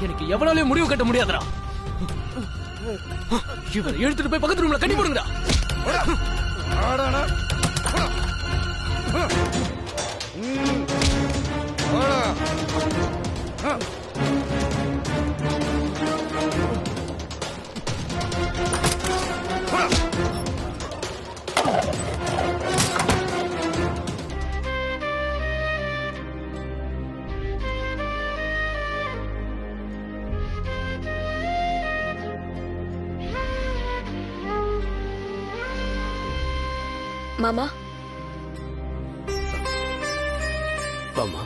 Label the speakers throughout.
Speaker 1: எனக்கு எவ்வளவு முடிவு கட்ட முடியாதுடா. இவரை எடுத்துட்டு போய் பக்கத்து ரூம்ல கட்டி போடுங்கடா.
Speaker 2: மாமா
Speaker 3: மாமா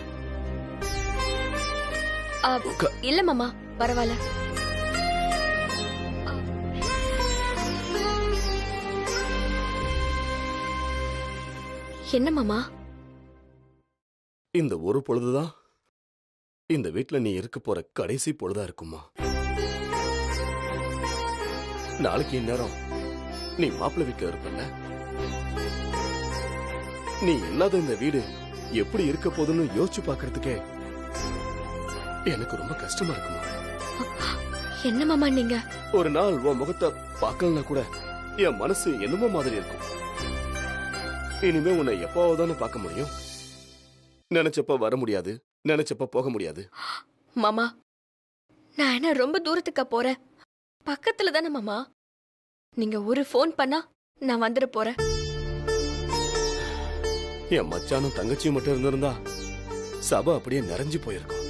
Speaker 2: இல்ல மாமா பரவாயில்ல. என்ன மாமா?
Speaker 3: இந்த ஒரு பொழுதுதான் இந்த வீட்டுல நீ இருக்க போற கடைசி பொழுதா இருக்குமா. நாளைக்கு இந்நேரம் நீ மாப்பிள்ளை வீட்டுல இருப்பல்ல. நீ இல்லாத இந்த வீடு எப்படி இருக்க போதுன்னு யோசிச்சு பாக்குறதுக்கே எனக்கு ரொம்ப கஷ்டமா இருக்குமா.
Speaker 2: என்ன மாமா நீங்க?
Speaker 3: ஒரு நாள் உன் முகத்தை பார்க்கலனா கூட என் மனசு என்னமோ மாதிரி இருக்கும். இனிமே உன்னை எப்போதானே பார்க்க முடியும். நினைச்சப்ப வர முடியாது, நினைச்சப்ப போக முடியாது.
Speaker 2: மாமா நான் என்ன ரொம்ப தூரத்துக்கா போறேன்? பக்கத்துல தானே மாமா. நீங்க ஒரு போன் பண்ணா நான் வந்துட போறேன்.
Speaker 3: என் மச்சானும் தங்கச்சியும் மட்டும் இருந்திருந்தா சபை அப்படியே நிறைஞ்சு போயிருக்கும்.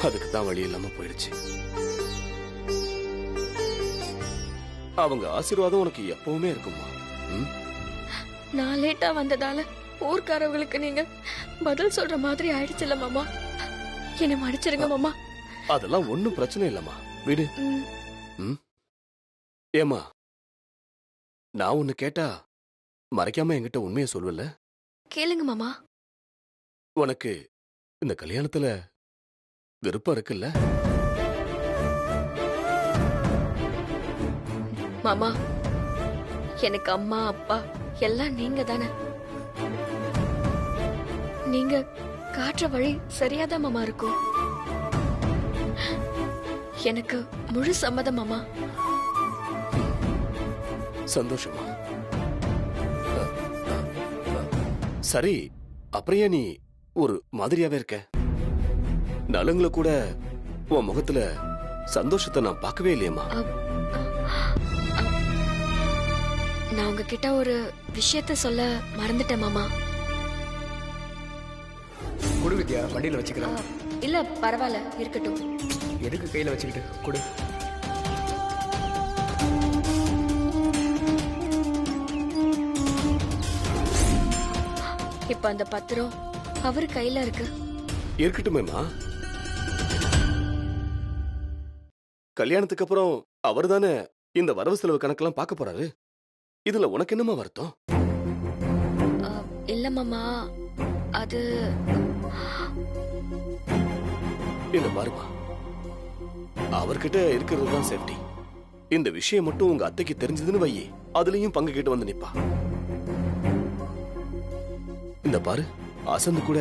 Speaker 3: அதுக்கு தான் வழி இல்லாம போயிடுச்சு. அவங்க ஆசீர்வாதம் உனக்கு எப்பவுமே இருக்குமா.
Speaker 2: நான் லேட்டா வந்ததால ஊர்க்காரவங்களுக்கு நீங்க பதில் சொல்ற மாதிரி ஆயிடுச்சுல மாமா. என்ன மன்னிச்சிருங்க மாமா.
Speaker 3: அதெல்லாம் ஒண்ணும் பிரச்சனை இல்லம்மா, விடு. ஏமா, நான் ஒண்ணு கேட்டா மறைக்காம என்கிட்ட உண்மையை சொல்லுவல?
Speaker 2: கேளுங்க மாமா.
Speaker 3: உனக்கு இந்த கல்யாணத்துல விருப்பம் இருக்குல்ல?
Speaker 2: மாமா எனக்கு அம்மா அப்பா எல்லாம் நீங்க தானே. நீங்க காட்டுற வழி சரியாதான் மாமா இருக்கும். எனக்கு முழு சம்மதம் மாமா.
Speaker 3: சந்தோஷமா? சரி, அப்புறம் ஏன் நீ ஒரு மாதிரியாவே இருக்க? நலங்களை கூட உன் முகத்துல சந்தோஷத்தை நான் பார்க்கவே இல்லையம்மா.
Speaker 2: நான் உங்ககிட்ட ஒரு விஷயத்த சொல்ல மறந்துட்டேன் மாமா.
Speaker 4: குடு வித்யா, வண்டியில வச்சுக்கிறேன்.
Speaker 2: இல்ல பரவாயில்ல, இருக்கட்டும்.
Speaker 4: எதுக்கு கையில வச்சுக்கிட்டு? குடு.
Speaker 2: இப்ப அந்த பத்திரம் அவரு கையில இருக்கு.
Speaker 3: இருக்கட்டுமேமா. கல்யாணத்துக்கு அப்புறம் அவர் தானே இந்த வரவு செலவு கணக்கெல்லாம் பார்க்க போறாரு. இதுல உனக்கு என்னமா வருத்தம்?
Speaker 2: இல்ல மாமா, அது
Speaker 3: என்ன பாருமா, அவர்கிட்ட இருக்கிறது தான் சேஃப்டி. இந்த விஷயம் மட்டும் உங்க அத்தைக்கு தெரிஞ்சதுன்னு வையே, அதுலயும் பங்கு கேட்டு வந்து நிப்பா. இந்த பாரு, அசந்து கூட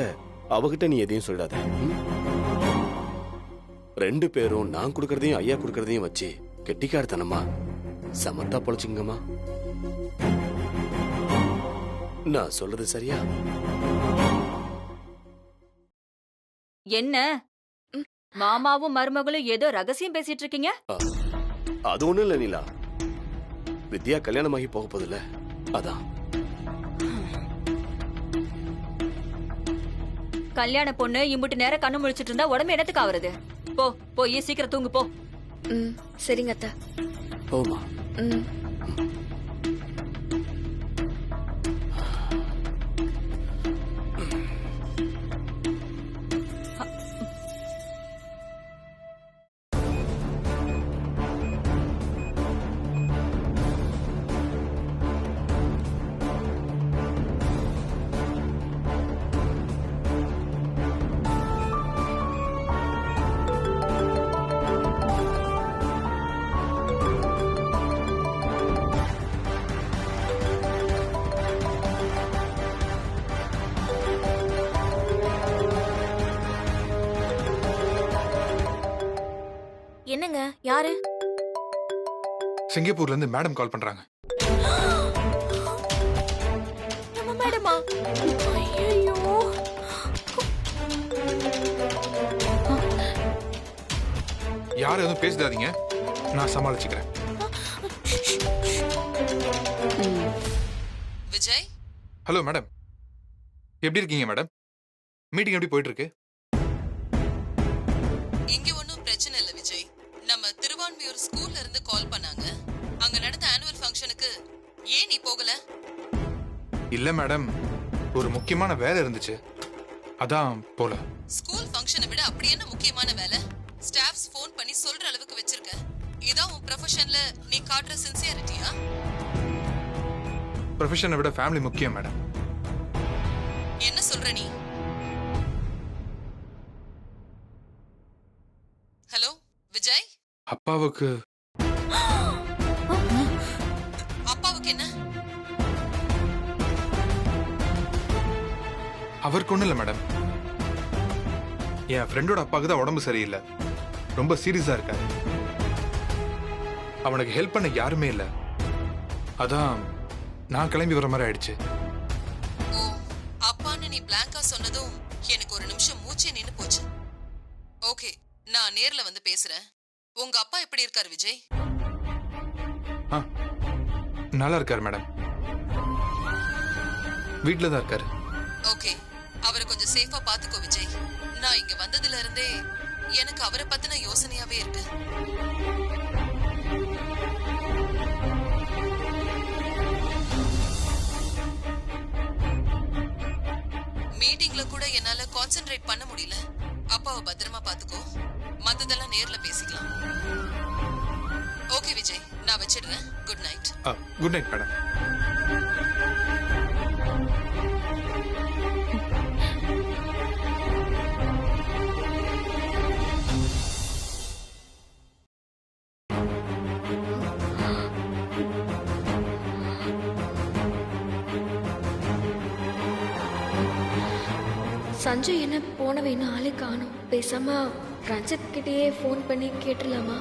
Speaker 3: அவகிட்ட நீ எதையும் சொல்லாத. ரெண்டு பேரும் நான் கொடுக்கறதையும் ஐயா கொடுக்கறதையும் வச்சு கெட்டிக்காரத்தனமா சமத்தா பொழைச்சுங்கம்மா. நான் சொல்றது சரியா?
Speaker 5: என்ன மாமாவும் மருமகளும் ஏதோ ரகசியம் பேசிட்டு இருக்கீங்க?
Speaker 3: அது ஒண்ணும் இல்ல நீலா, வித்யா கல்யாணமாகி போக போதில்ல, அதான்.
Speaker 5: கல்யாண பொண்ணு இம்புட்டு நேரம் கண்ணு முழிச்சிட்டு இருந்தா உடம்பு என்னத்துக்கு ஆவறது? போ, போய் சீக்கிரம் தூங்கு போ.
Speaker 2: சரிங்க அத்தா.
Speaker 3: போமா.
Speaker 6: சொல்லுங்க யாரு?
Speaker 7: சிங்கப்பூர்ல இருந்து மேடம் கால் பண்றாங்க.
Speaker 6: நம்ம மேடமா? ஐயோ.
Speaker 7: யாரும் எதுவும் பேசிடாதீங்க, நான் சமாளிச்சுக்கிறேன்.
Speaker 8: விஜய்,
Speaker 7: ஹலோ மேடம், எப்படி இருக்கீங்க மேடம்? மீட்டிங் எப்படி போயிட்டு இருக்கு?
Speaker 8: இங்க ஒன்னும் பிரச்சனை இல்ல விஜய். நம்ம திருவான்மியூர் ஸ்கூல்ல இருந்து கால் பண்ணாங்க. அங்க நடந்த ஆனுவல் ஃபங்க்ஷனுக்கு ஏன் நீ போகல?
Speaker 7: இல்ல மேடம், ஒரு முக்கியமான வேலை இருந்துச்சு, அதான் போல.
Speaker 8: ஸ்கூல் ஃபங்க்ஷனை விட அப்படி என்ன முக்கியமான வேலை? ஸ்டாஃப்ஸ் ஃபோன் பண்ணி சொல்ற அளவுக்கு வச்சிருக்க. இதான் உன் ப்ரொஃபஷன்ல நீ காட்டுற சின்சியாரிட்டியா?
Speaker 7: ப்ரொஃபஷனை விட ஃபேமிலி முக்கியம் மேடம்.
Speaker 8: என்ன சொல்ற நீ? ஹலோ விஜய்,
Speaker 7: அப்பாவுக்கு
Speaker 8: அப்பாவுக்கு என்ன?
Speaker 7: அவருக்கு ஒண்ணும் இல்ல மேடம். என் ஃப்ரெண்டோட அப்பாவுக்கு தான் உடம்பு சரியில்லை, ரொம்ப சீரியஸா இருக்காரு. அவனுக்கு ஹெல்ப் பண்ண யாருமே இல்ல, அதான் நான் கிளம்பி வர மாதிரி ஆயிடுச்சு.
Speaker 8: ஓ, அப்பான்னு நீ பிளாங்கா சொன்னதும் எனக்கு ஒரு நிமிஷம் மூச்சே நின்னு போச்சு. ஓகே, நான் நேர்ல வந்து பேசுறேன். உங்க அப்பா எப்படி இருக்காரு விஜய்?
Speaker 7: நல்லா இருக்காரு மேடம், வீட்டுல தான் இருக்காரு.
Speaker 8: ஓகே, அவரை கொஞ்சம் சேஃபா பாத்துக்கோ விஜய். நான் இங்க வந்ததுல இருந்தே எனக்கு அவரை பத்தின யோசனையாவே இருக்கு. மீட்டிங்ல கூட என்னால கான்சென்ட்ரேட் பண்ண முடியல. அப்பாவை பத்திரமா பாத்துக்கோ, மத்ததெல்லாம் நேர்ல பேசிக்கலாம். ஓகே விஜய், நான் வச்சிடுறேன். Good night.
Speaker 7: Good night madam.
Speaker 2: Sanjay என்ன போனவை இன்னும் ஆளே காணும். பேசாம ரஞ்சித் கிட்டேயே ஃபோன் பண்ணி கேட்டுலாமா?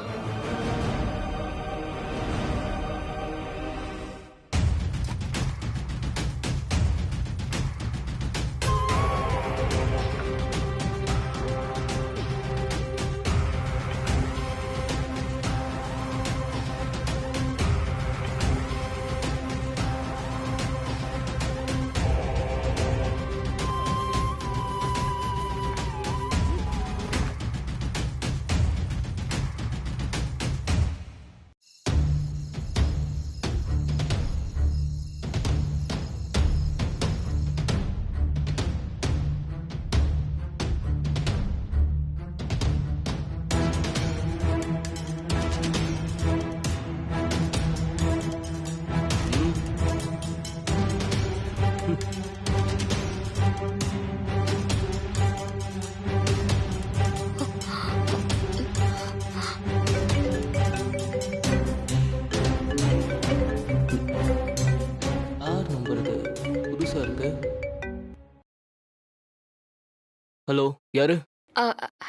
Speaker 1: ஹலோ, யாரு?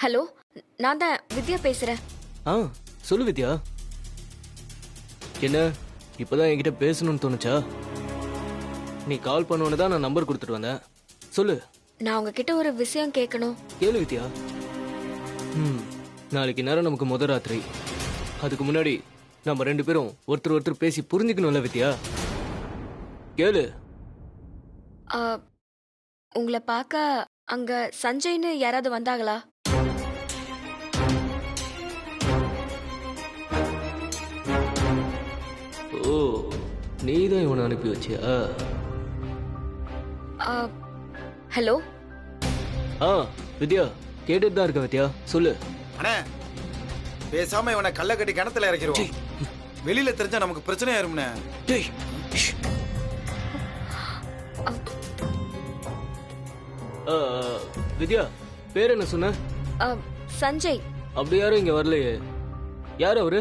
Speaker 2: ஹலோ, நான் தான் வித்யா பேசுறேன்.
Speaker 1: சொல்லு வித்யா. என்ன இப்பதான் என்கிட்ட பேசணும்னு தோணுச்சா? நீ கால் பண்ணோன்னு தான் நான் நம்பர் கொடுத்துட்டு வந்தேன். சொல்லு.
Speaker 2: நான் உங்ககிட்ட ஒரு விஷயம் கேட்கணும்.
Speaker 1: கேளு வித்யா. நாளைக்கு நேரம் நமக்கு முத ராத்திரி. அதுக்கு முன்னாடி நம்ம 2 பேரும் ஒருத்தர் பேசி புரிஞ்சுக்கணும்ல வித்யா. கேளு.
Speaker 2: உங்களை பார்க்க அங்க சஞ்சய்னு யாராவது வந்தாங்களா?
Speaker 1: ஓ, நீதான் இவனை அனுப்பி வச்சியா?
Speaker 2: ஹலோ.
Speaker 1: வித்யா, கேட்டுட்டு தான் இருக்க வித்யா. சொல்லு.
Speaker 9: அண்ணே, பேசாம இவனை கல்ல கட்டி கிணத்துல இறக்கிடுவோம். வெளியில தெரிஞ்சா நமக்கு பிரச்சனை ஆயிரும்ண்ணே.
Speaker 1: வித்யா, பேர் என்ன சொன்ன?
Speaker 2: சஞ்சய்.
Speaker 1: அப்படி யாரும் இங்க வரலையே. யார் அவரு?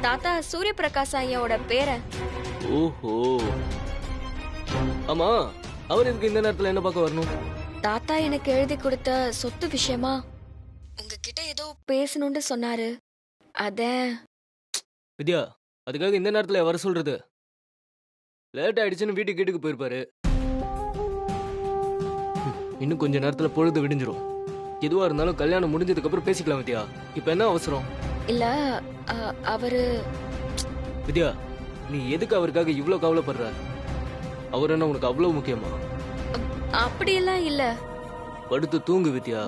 Speaker 2: தாத்தா சூரிய பிரகாஷ் ஐயாவோட பேரன்.
Speaker 1: ஓஹோ, ஆமா. அவர் இதுக்கு இந்த நேரத்துல என்ன பார்க்க வரணும்?
Speaker 2: தாத்தா எனக்கு எழுதி கொடுத்த சொத்து விஷயமா உங்ககிட்ட ஏதோ பேசணும்னு சொன்னாரு. அத
Speaker 1: வித்யா, அதுக்காக இந்த நேரத்துல வர சொல்றது? லேட் ஆயிடுச்சுன்னு வீட்டுக்கு போயிருப்பாரு. இன்னும் கொஞ்ச நேரத்துல பொழுது விடிஞ்சிரும். எதுவா இருந்தாலும் கல்யாணம் முடிஞ்சதுக்கு அப்புறம் பேசிக்கலாம் வித்யா. இப்ப என்ன அவசரம்?
Speaker 2: இல்ல அவரு
Speaker 1: வித்யா, நீ எதுக்கு அவருக்காக இவ்ளோ கவலைப்படுற? அவர் என்ன உனக்கு அவ்வளவு முக்கியமா?
Speaker 2: அப்படியெல்லாம் இல்ல.
Speaker 1: படுத்து தூங்கு வித்யா.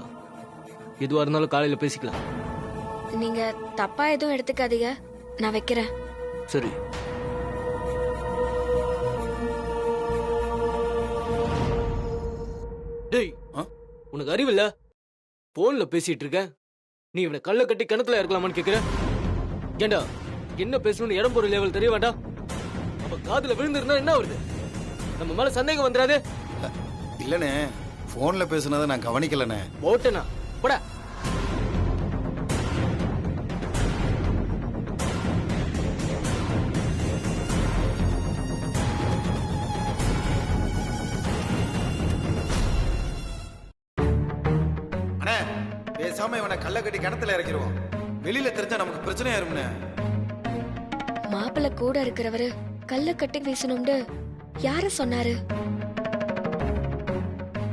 Speaker 1: எதுவா இருந்தாலும் காலையில பேசிக்கலாம்.
Speaker 2: நீங்க தப்பா எதுவும் எடுத்துக்காதீங்க. நான் வைக்கிறேன்.
Speaker 1: சரி. டேய், உனக்கு அறிவில்ல? போன்ல பேசிட்டு இருக்க. நீ இவனை கல்ல கட்டி கிணத்துல இருக்கலாமான்னு கேக்குற? ஏண்டா, என்ன பேசணும்னு இடம் போற லெவல் தெரிய வேண்டாம்? அப்ப காதுல விழுந்திருந்தா என்ன வருது? நம்ம மேல சந்தேகம் வந்துடாது?
Speaker 9: இல்லண்ணே, போன்ல பேசுனதை நான் கவனிக்கலண்ணே.
Speaker 1: போட்டனா போடா.
Speaker 9: அண்ணே, பேசாம இவனை கல்ல கட்டி கிணத்துல இறக்கிடுவோம். வெளியில தெரிஞ்சா நமக்கு பிரச்சனை ஆயிரும்ண்ணே.
Speaker 2: மாப்பிள்ள கூட இருக்கிறவரு கல்ல கட்டி வீசணும்னு யார சொன்னாரு?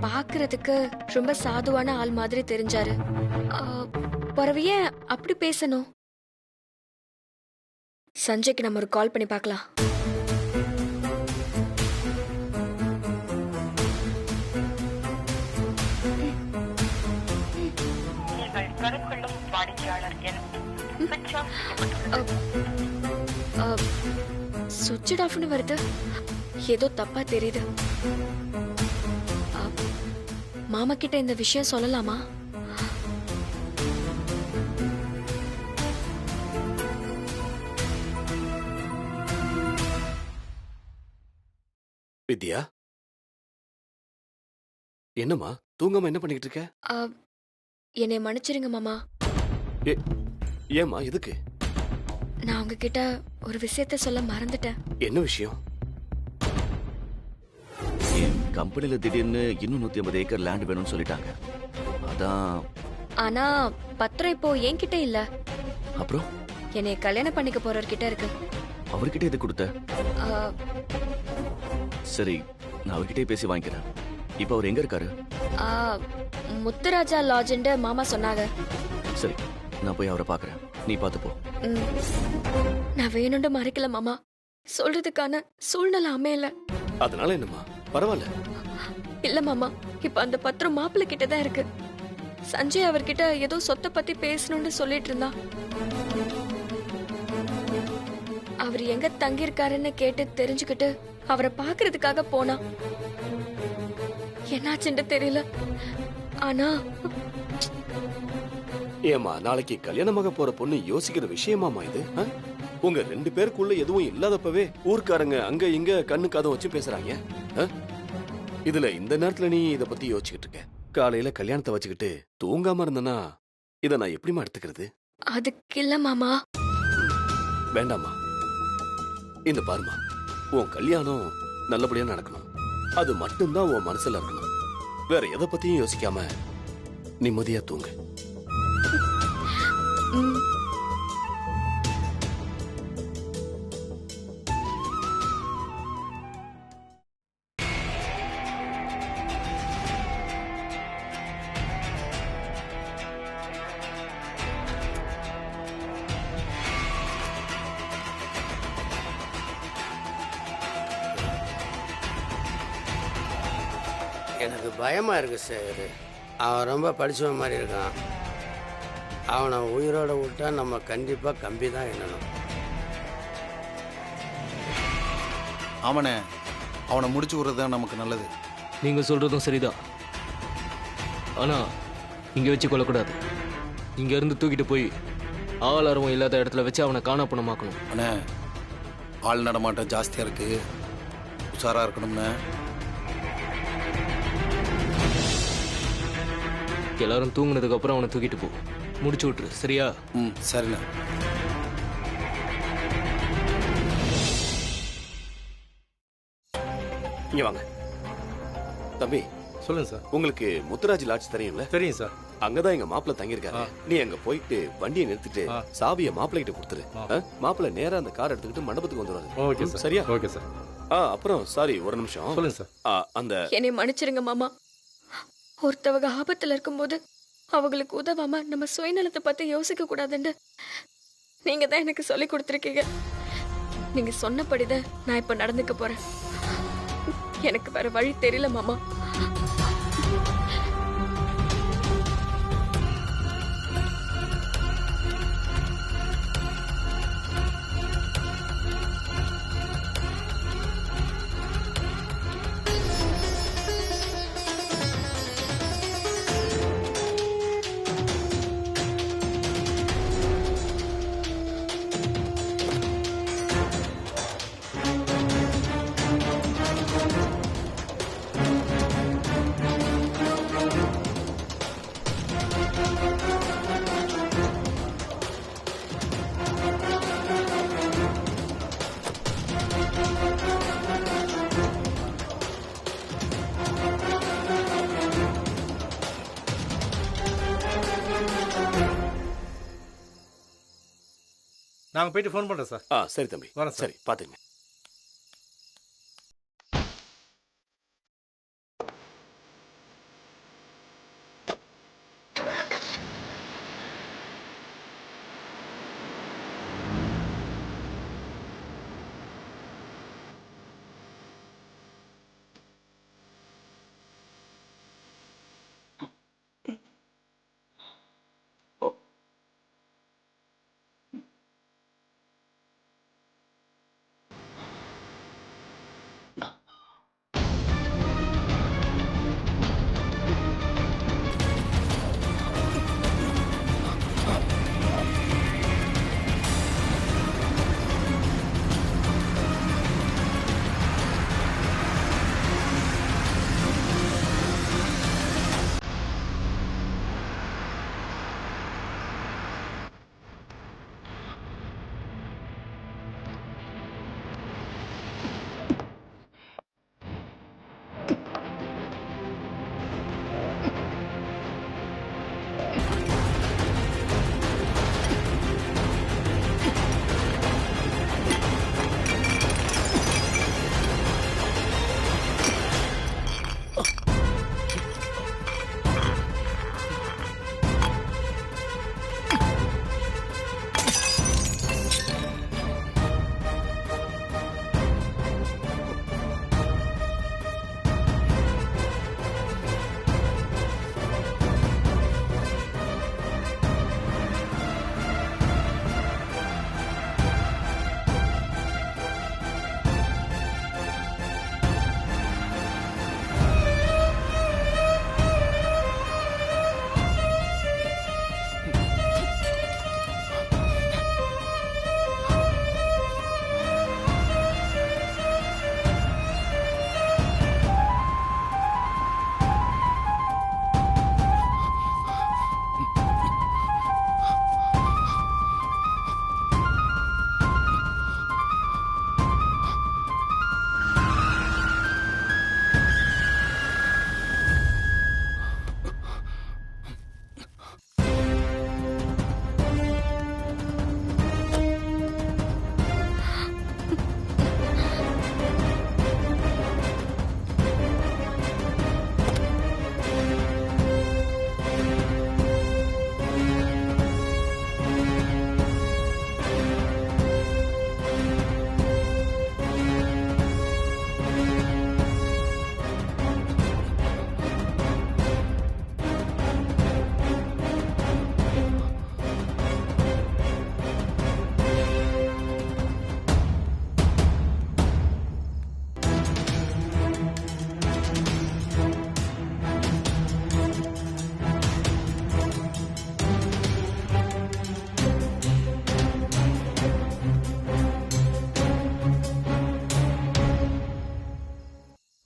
Speaker 2: பாக்குறதுக்கு ரொம்ப சாதுவான ஆள் மாதிரி தெரிஞ்சாரு. பிறவையே அப்படி பேசணும். சஞ்சய்க்கு நம்ம ஒரு கால் பண்ணி பார்க்கலாம். சுவிட்ச் ஆஃப்னு வருது. ஏதோ தப்பா தெரியுது. மாமா கிட்ட இந்த விஷயம் சொல்லலாமா?
Speaker 3: வித்யா, என்னம்மா தூங்காம என்ன பண்ணிட்டு இருக்க?
Speaker 2: என்னை மன்னிச்சிருங்க மாமா.
Speaker 3: ஏம்மா, எதுக்கு?
Speaker 2: நான் உங்ககிட்ட ஒரு விஷயத்த சொல்ல மறந்துட்டேன்.
Speaker 3: என்ன விஷயம்?
Speaker 10: கம்பெனில திடீர்னு இன்னும் 150 ஏக்கர் லேண்ட் வேணும்னு சொல்லிட்டாங்க. அதான்.
Speaker 2: ஆனா பத்திரம் இப்போ என்கிட்ட இல்ல.
Speaker 10: அப்புறம்
Speaker 2: என்னை கல்யாணம் பண்ணிக்க போறவர்கிட்ட இருக்கு.
Speaker 10: அவர்கிட்ட எது கொடுத்த? சரி, நான் அவர்கிட்டயே பேசி வாங்கிக்கிறேன். இப்ப அவர் எங்க இருக்காரு?
Speaker 2: முத்துராஜா லாட்ஜ்னு மாமா சொன்னாங்க.
Speaker 10: சரி, நான் போய் அவரை பாக்குறேன். நீ பாத்து போ.
Speaker 2: நான் வேணும்னு மறைக்கல மாமா. சொல்றதுக்கான சூழ்நிலை அமையல.
Speaker 3: அதனால என்னம்மா, பரவாயில்ல.
Speaker 2: இல்ல மாமா, இப்ப அந்த பத்திரம் மாப்பிள்ள கிட்டதான் இருக்கு. சஞ்சய் அவர்கிட்ட ஏதோ சொத்தை பத்தி பேசணும்னு சொல்லிட்டு இருந்தா. அவர் எங்க தங்கி இருக்காருன்னு கேட்டு தெரிஞ்சுக்கிட்டு அவரை பாக்குறதுக்காக போனா. என்னாச்சுன்னு தெரியல. ஆனா
Speaker 3: ஏமா, நாளைக்கு கல்யாணமாக போற பொண்ணு யோசிக்கிற விஷயமாமா இது? உங்க 2 பேருக்குள்ள எதுவும் இல்லாதப்பவே ஊர்க்காரங்க அங்க இங்க கண்ணு காதும் வச்சு பேசுறாங்க. இதுல இந்த நேரத்துல நீ இத பத்தி யோசிச்சுக்கிட்டு இருக்க. காலையில கல்யாணத்தை வச்சுக்கிட்டு தூங்காம இருந்தனா இத நான் எப்படிமா எடுத்துக்கிறது?
Speaker 2: அதுக்கு இல்ல மாமா.
Speaker 3: வேண்டாமா, இந்த பாருமா, உன் கல்யாணம் நல்லபடியா நடக்கணும். அது மட்டும்தான் உன் மனசுல இருக்கணும். வேற எதை பத்தியும் யோசிக்காம நிம்மதியா தூங்கு.
Speaker 11: எனக்கு பயமா இருக்கு சார். அவன் ரொம்ப படிச்சவன் மாதிரி இருக்கான். அவனை உயிரோட விட்டா நம்ம கண்டிப்பா கம்பி தான் எண்ணணும்.
Speaker 9: ஆமாண்ணே, அவனை முடிச்சு விடுறது தான் நமக்கு நல்லது.
Speaker 1: நீங்க சொல்றதும் சரிதான். ஆனா இங்க வச்சு கொள்ளக்கூடாது. இங்க இருந்து தூக்கிட்டு போய் ஆளாரவம் இல்லாத இடத்துல வச்சு அவனை காணாப்பணமாக்கணும்.
Speaker 9: அண்ணே, ஆள் நடமாட்டம் ஜாஸ்தியா இருக்கு, உஷாரா இருக்கணும்ண்ணே.
Speaker 1: எல்லாரும் தூங்குனதுக்கு அப்புறம் அவனை தூக்கிட்டு போ. முடிச்சு விட்டுரு, சரியா?
Speaker 9: சரிண்ணே.
Speaker 3: இங்க வாங்க. தம்பி,
Speaker 12: சொல்லுங்க சார்.
Speaker 3: உங்களுக்கு முத்துராஜ் லாட்ஜ் தெரியும்ல?
Speaker 12: தெரியும் சார்.
Speaker 3: அங்கதான் எங்க மாப்பிள்ள தங்கியிருக்காரு. நீ அங்க போயிட்டு வண்டியை நிறுத்திட்டு சாவியை மாப்பிள்ளை கிட்ட கொடுத்துரு. மாப்பிள்ள நேரா அந்த கார் எடுத்துக்கிட்டு மண்டபத்துக்கு வந்துருவாரு. சரியா?
Speaker 12: Okay sir.
Speaker 3: அப்புறம் சாரி, ஒரு நிமிஷம்
Speaker 12: சொல்லுங்க சார்.
Speaker 3: அந்த
Speaker 2: என்னை மன்னிச்சிருங்க மாமா. ஒருத்தவங்க ஆபத்துல இருக்கும்போது அவங்களுக்கு உதவாம நம்ம சுயநலத்தை பத்தி யோசிக்க கூடாதுன்னு நீங்க தான் எனக்கு சொல்லி கொடுத்துருக்கீங்க. நீங்க சொன்னபடிதான் நான் இப்ப நடந்துக்க போறேன். எனக்கு வேற வழி தெரியல மாமா.
Speaker 12: நாங்க போயிட்டு ஃபோன் பண்றோம் சார்.
Speaker 3: சரி தம்பி,
Speaker 12: வரேன் சார்.
Speaker 3: சரி பாத்துங்க.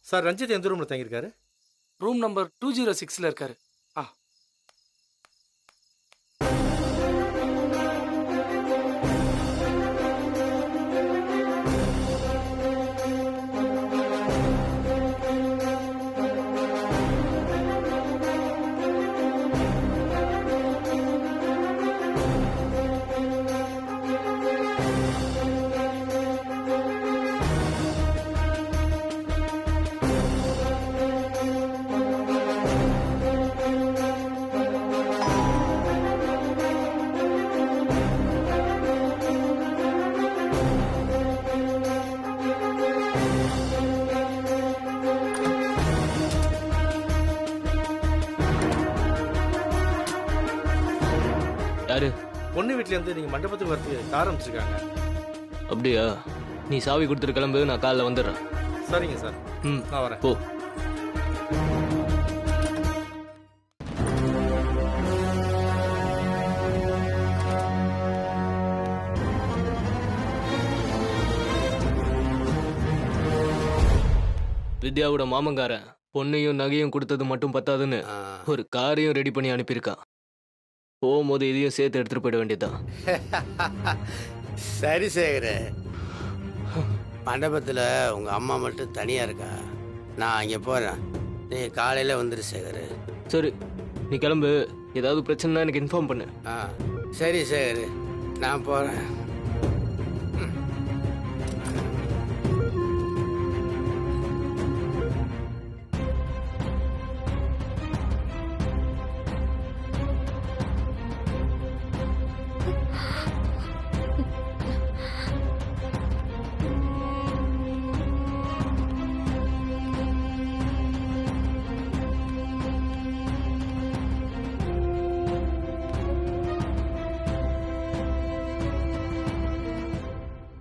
Speaker 12: சார், ரஞ்சித் எந்த ரூம்ல தங்கியிருக்காரு?
Speaker 4: ரூம் நம்பர் 206ல இருக்காரு.
Speaker 12: பொண்ணு வீட்டிலேருந்து நீங்கள் மண்டபத்துக்கு வரதுக்கு ஆரம்பிச்சிருக்காங்க.
Speaker 1: அப்படியா? நீ சாவி கொடுத்துட்டு கிளம்பு, நான் காலைல வந்துடுறேன்.
Speaker 12: சரிங்க சார். நான் வரேன்.
Speaker 1: போ. வித்யாவோட மாமங்காரன் பொண்ணையும் நகையும் கொடுத்தது மட்டும் பத்தாதுன்னு ஒரு காரையும் ரெடி பண்ணி அனுப்பியிருக்கான். போகும்போது இதையும் சேர்த்து எடுத்துட்டு போயிட வேண்டியதுதான்.
Speaker 11: சரி சேகர, மண்டபத்தில் உங்கள் அம்மா மட்டும் தனியாக இருக்கா. நான் அங்கே போகிறேன், நீ காலையில் வந்துடு சேகர்.
Speaker 1: சரி, நீ கிளம்பு. ஏதாவது பிரச்சனைனா எனக்கு இன்ஃபார்ம் பண்ணு.
Speaker 11: சரி சேகர், நான் போகிறேன்.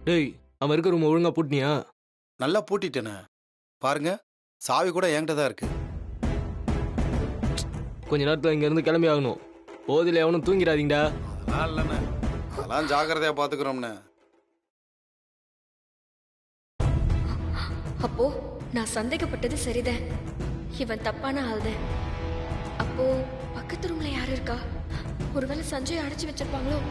Speaker 1: டேய், அவன் இருக்க ரூம் ஒழுங்கா பூட்டினியா?
Speaker 9: நல்லா பூட்டிட்டேனே. பாருங்க, சாவி கூட என்கிட்ட தான் இருக்கு.
Speaker 1: கொஞ்ச நேரத்தில் இங்க இருந்து கிளம்பி ஆகணும். போதில் எவனும் தூங்கிடாதீங்கடா.
Speaker 9: அதெல்லாம் இல்லைண்ணே, அதெல்லாம் ஜாக்கிரதையா பாத்துக்கிறோம்ண்ணே.
Speaker 2: அப்போ நான் சந்தேகப்பட்டது சரிதான். இவன் தப்பான ஆள்தான். அப்போ பக்கத்து ரூம்ல யாரு இருக்கா? ஒருவேளை சஞ்சய் அடைச்சு வச்சிருப்பாங்களோ?